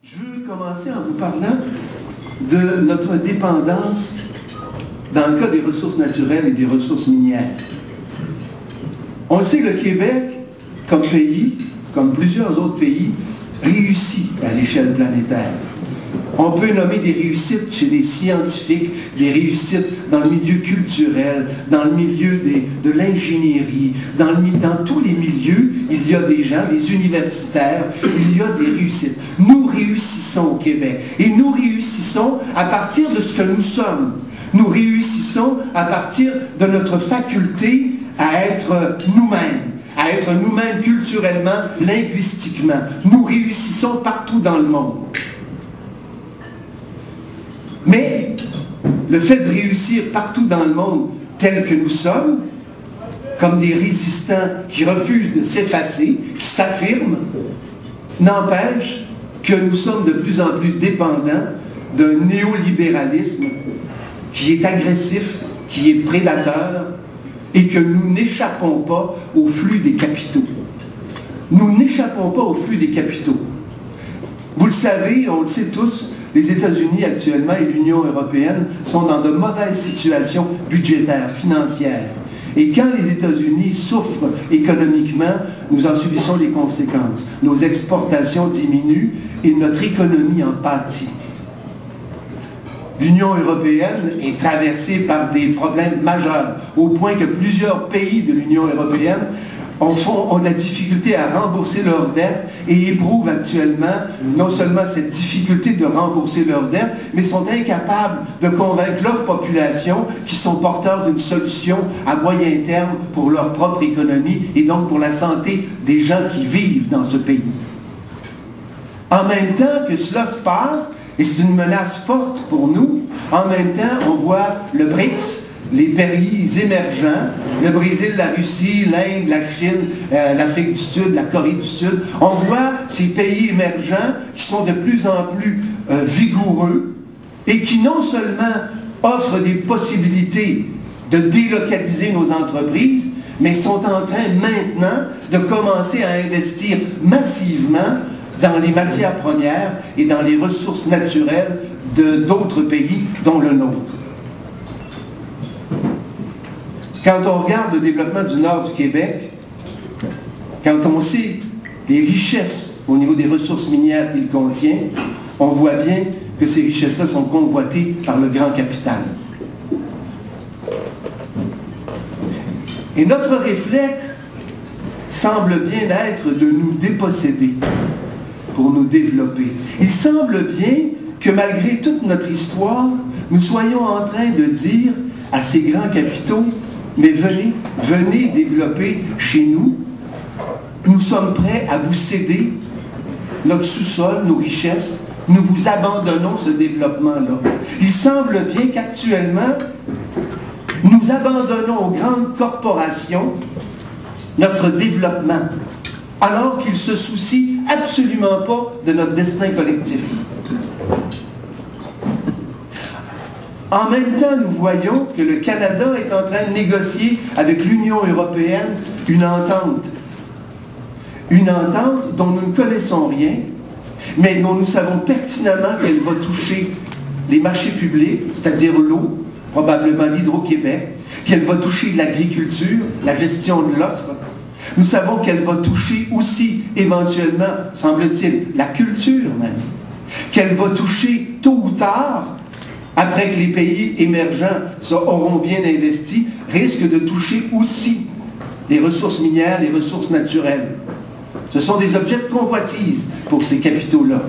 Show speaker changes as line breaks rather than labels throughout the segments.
Je veux commencer en vous parlant de notre dépendance dans le cas des ressources naturelles et des ressources minières. On le sait, le Québec, comme pays, comme plusieurs autres pays, réussit à l'échelle planétaire. On peut nommer des réussites chez les scientifiques, des réussites dans le milieu culturel, dans le milieu de l'ingénierie, dans tous les milieux, il y a des gens, des universitaires, il y a des réussites. Nous réussissons au Québec et nous réussissons à partir de ce que nous sommes. Nous réussissons à partir de notre faculté à être nous-mêmes culturellement, linguistiquement. Nous réussissons partout dans le monde. Mais le fait de réussir partout dans le monde tel que nous sommes, comme des résistants qui refusent de s'effacer, qui s'affirment, n'empêche que nous sommes de plus en plus dépendants d'un néolibéralisme qui est agressif, qui est prédateur, et que nous n'échappons pas au flux des capitaux. Nous n'échappons pas au flux des capitaux. Vous le savez, on le sait tous, les États-Unis actuellement et l'Union européenne sont dans de mauvaises situations budgétaires, financières. Et quand les États-Unis souffrent économiquement, nous en subissons les conséquences. Nos exportations diminuent et notre économie en pâtit. L'Union européenne est traversée par des problèmes majeurs, au point que plusieurs pays de l'Union européenne ont de la difficulté à rembourser leurs dettes et éprouvent actuellement non seulement cette difficulté de rembourser leurs dettes, mais sont incapables de convaincre leur population qui sont porteurs d'une solution à moyen terme pour leur propre économie et donc pour la santé des gens qui vivent dans ce pays. En même temps que cela se passe, et c'est une menace forte pour nous, en même temps on voit le BRICS, les pays émergents, le Brésil, la Russie, l'Inde, la Chine, l'Afrique du Sud, la Corée du Sud. On voit ces pays émergents qui sont de plus en plus vigoureux et qui non seulement offrent des possibilités de délocaliser nos entreprises, mais sont en train maintenant de commencer à investir massivement dans les matières premières et dans les ressources naturelles d'autres pays, dont le nôtre. Quand on regarde le développement du nord du Québec, quand on sait les richesses au niveau des ressources minières qu'il contient, on voit bien que ces richesses-là sont convoitées par le grand capital. Et notre réflexe semble bien être de nous déposséder pour nous développer. Il semble bien que malgré toute notre histoire, nous soyons en train de dire à ces grands capitaux: mais venez développer chez nous. Nous sommes prêts à vous céder notre sous-sol, nos richesses. Nous vous abandonnons ce développement-là. Il semble bien qu'actuellement, nous abandonnons aux grandes corporations notre développement, alors qu'ils ne se soucient absolument pas de notre destin collectif. En même temps, nous voyons que le Canada est en train de négocier avec l'Union européenne une entente. Une entente dont nous ne connaissons rien, mais dont nous savons pertinemment qu'elle va toucher les marchés publics, c'est-à-dire l'eau, probablement l'Hydro-Québec, qu'elle va toucher l'agriculture, la gestion de l'offre. Nous savons qu'elle va toucher aussi, éventuellement, semble-t-il, la culture même. Qu'elle va toucher tôt ou tard, après que les pays émergents auront bien investi, risque de toucher aussi les ressources minières, les ressources naturelles. Ce sont des objets de convoitise pour ces capitaux-là.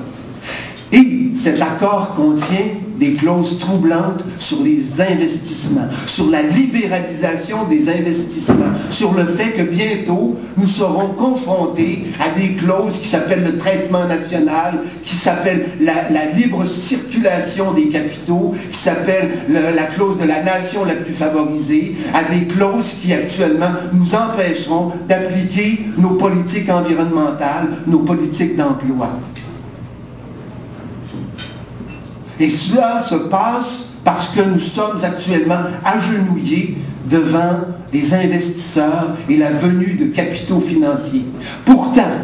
Et cet accord contient des clauses troublantes sur les investissements, sur la libéralisation des investissements, sur le fait que bientôt nous serons confrontés à des clauses qui s'appellent le traitement national, qui s'appellent la libre circulation des capitaux, qui s'appelle la clause de la nation la plus favorisée, à des clauses qui actuellement nous empêcheront d'appliquer nos politiques environnementales, nos politiques d'emploi. Et cela se passe parce que nous sommes actuellement agenouillés devant les investisseurs et la venue de capitaux financiers. Pourtant,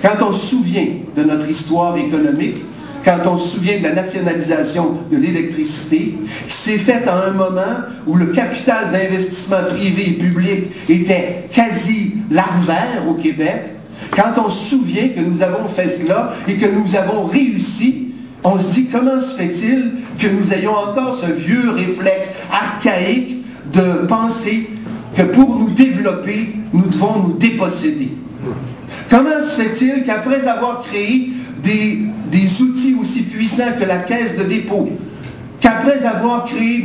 quand on se souvient de notre histoire économique, quand on se souvient de la nationalisation de l'électricité, qui s'est faite à un moment où le capital d'investissement privé et public était quasi larvaire au Québec, quand on se souvient que nous avons fait cela et que nous avons réussi, on se dit comment se fait-il que nous ayons encore ce vieux réflexe archaïque de penser que pour nous développer, nous devons nous déposséder. Comment se fait-il qu'après avoir créé des outils aussi puissants que la caisse de dépôt, qu'après avoir créé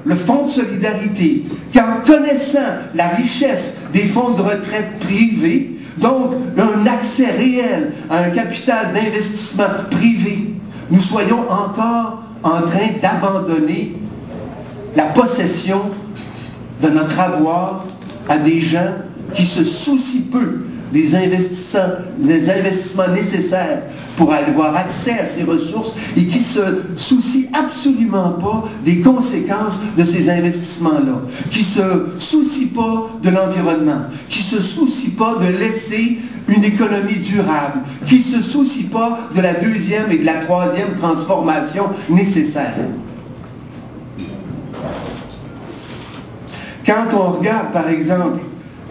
le fonds de solidarité, qu'en connaissant la richesse des fonds de retraite privés, donc un accès réel à un capital d'investissement privé, nous soyons encore en train d'abandonner la possession de notre avoir à des gens qui se soucient peu des investissements nécessaires pour avoir accès à ces ressources et qui se soucient absolument pas des conséquences de ces investissements-là, qui se soucient pas de l'environnement, qui se soucient pas de laisser une économie durable, qui se soucient pas de la deuxième et de la troisième transformation nécessaires. Quand on regarde, par exemple,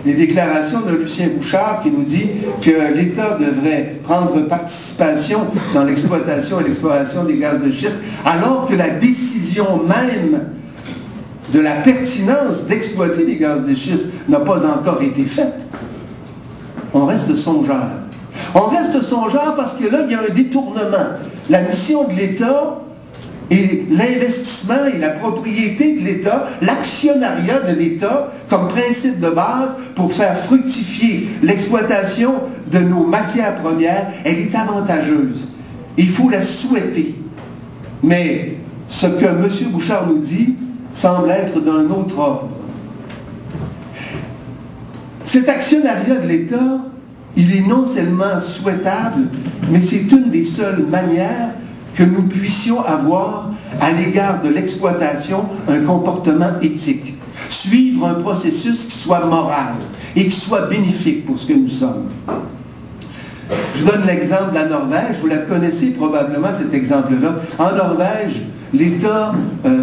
les déclarations de Lucien Bouchard qui nous dit que l'État devrait prendre participation dans l'exploitation et l'exploration des gaz de schiste, alors que la décision même de la pertinence d'exploiter les gaz de schiste n'a pas encore été faite, on reste songeur. On reste songeur parce que là, il y a un détournement. La mission de l'État et l'investissement et la propriété de l'État, l'actionnariat de l'État comme principe de base pour faire fructifier l'exploitation de nos matières premières, elle est avantageuse. Il faut la souhaiter. Mais ce que M. Bouchard nous dit semble être d'un autre ordre. Cet actionnariat de l'État, il est non seulement souhaitable, mais c'est une des seules manières que nous puissions avoir à l'égard de l'exploitation un comportement éthique. Suivre un processus qui soit moral et qui soit bénéfique pour ce que nous sommes. Je vous donne l'exemple de la Norvège. Vous la connaissez probablement, cet exemple-là. En Norvège, l'État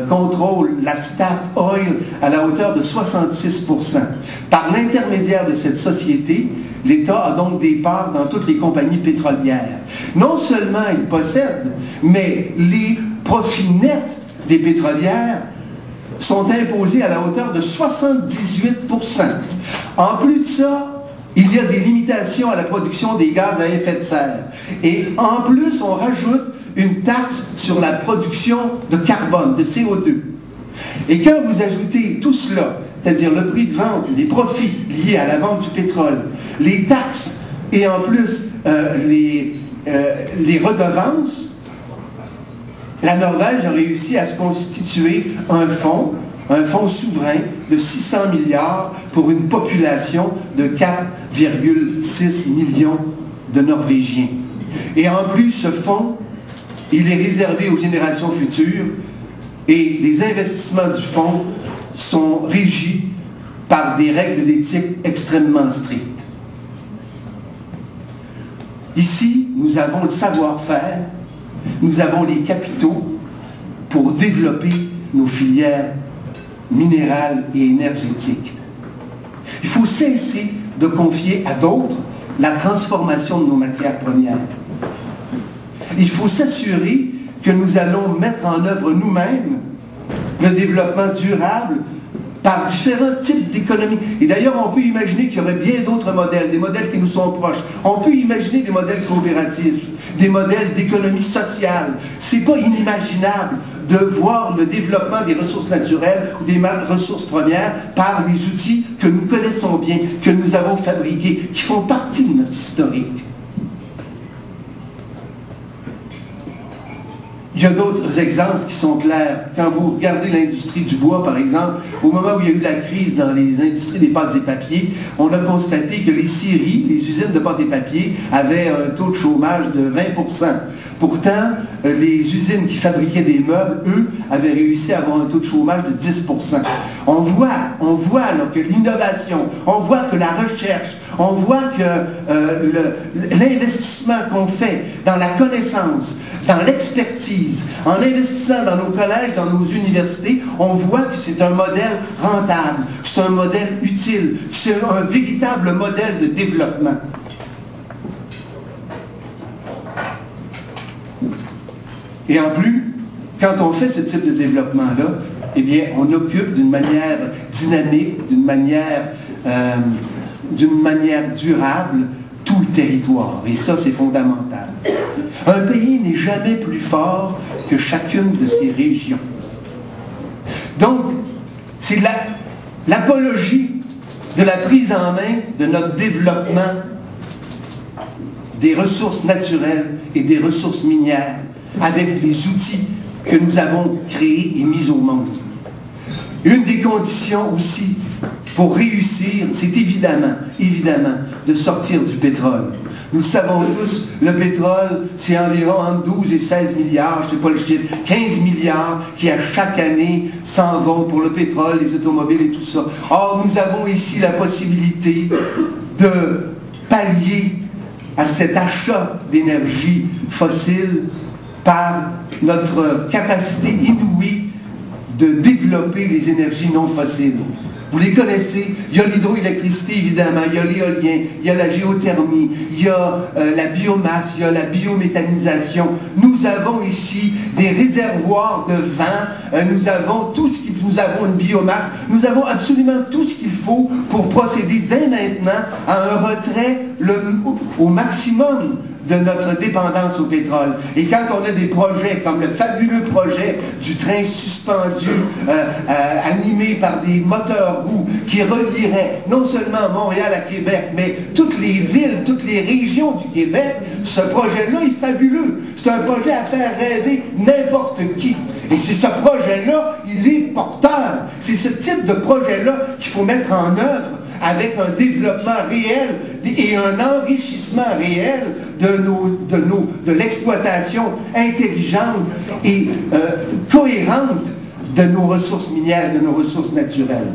contrôle la Statoil à la hauteur de 66%. Par l'intermédiaire de cette société, l'État a donc des parts dans toutes les compagnies pétrolières. Non seulement il possède, mais les profits nets des pétrolières sont imposés à la hauteur de 78%. En plus de ça, il y a des limitations à la production des gaz à effet de serre. Et en plus, on rajoute une taxe sur la production de carbone, de CO2. Et quand vous ajoutez tout cela, c'est-à-dire le prix de vente, les profits liés à la vente du pétrole, les taxes et en plus les redevances, la Norvège a réussi à se constituer un fonds souverain de 600 milliards pour une population de 4,6 millions de Norvégiens. Et en plus, ce fonds, il est réservé aux générations futures et les investissements du fonds sont régis par des règles d'éthique extrêmement strictes. Ici, nous avons le savoir-faire, nous avons les capitaux pour développer nos filières minérales et énergétiques. Il faut cesser de confier à d'autres la transformation de nos matières premières. Il faut s'assurer que nous allons mettre en œuvre nous-mêmes le développement durable par différents types d'économies. Et d'ailleurs, on peut imaginer qu'il y aurait bien d'autres modèles, des modèles qui nous sont proches. On peut imaginer des modèles coopératifs, des modèles d'économie sociale. C'est pas inimaginable de voir le développement des ressources naturelles ou des ressources premières par des outils que nous connaissons bien, que nous avons fabriqués, qui font partie de notre historique. Il y a d'autres exemples qui sont clairs. Quand vous regardez l'industrie du bois, par exemple, au moment où il y a eu la crise dans les industries des pâtes et papiers, on a constaté que les scieries, les usines de pâtes et papier, avaient un taux de chômage de 20%. Pourtant, les usines qui fabriquaient des meubles, eux, avaient réussi à avoir un taux de chômage de 10%. On voit là, que l'innovation, on voit que la recherche, on voit que l'investissement qu'on fait dans la connaissance, dans l'expertise, en investissant dans nos collèges, dans nos universités, on voit que c'est un modèle rentable, que c'est un modèle utile, que c'est un véritable modèle de développement. Et en plus, quand on fait ce type de développement-là, eh bien, on occupe d'une manière dynamique, d'une manière durable, tout le territoire. Et ça, c'est fondamental. Un pays n'est jamais plus fort que chacune de ses régions. Donc, c'est l'apologie de la prise en main de notre développement des ressources naturelles et des ressources minières avec les outils que nous avons créés et mis au monde. Une des conditions aussi pour réussir, c'est évidemment, de sortir du pétrole. Nous le savons tous, le pétrole, c'est environ entre 12 et 16 milliards, je ne sais pas le chiffre, 15 milliards qui à chaque année s'en vont pour le pétrole, les automobiles et tout ça. Or, nous avons ici la possibilité de pallier à cet achat d'énergie fossile par notre capacité inouïe de développer les énergies non fossiles. Vous les connaissez, il y a l'hydroélectricité évidemment, il y a l'éolien, il y a la géothermie, il y a la biomasse, il y a la biométhanisation. Nous avons ici des réservoirs de vent, nous avons une biomasse, nous avons absolument tout ce qu'il faut pour procéder dès maintenant à un retrait au maximum de notre dépendance au pétrole. Et quand on a des projets comme le fabuleux projet du train suspendu animé par des moteurs roues qui relierait non seulement Montréal à Québec, mais toutes les villes, toutes les régions du Québec, ce projet-là est fabuleux. C'est un projet à faire rêver n'importe qui. Et c'est ce projet-là, il est porteur. C'est ce type de projet-là qu'il faut mettre en œuvre avec un développement réel et un enrichissement réel de l'exploitation intelligente et cohérente de nos ressources minières, de nos ressources naturelles.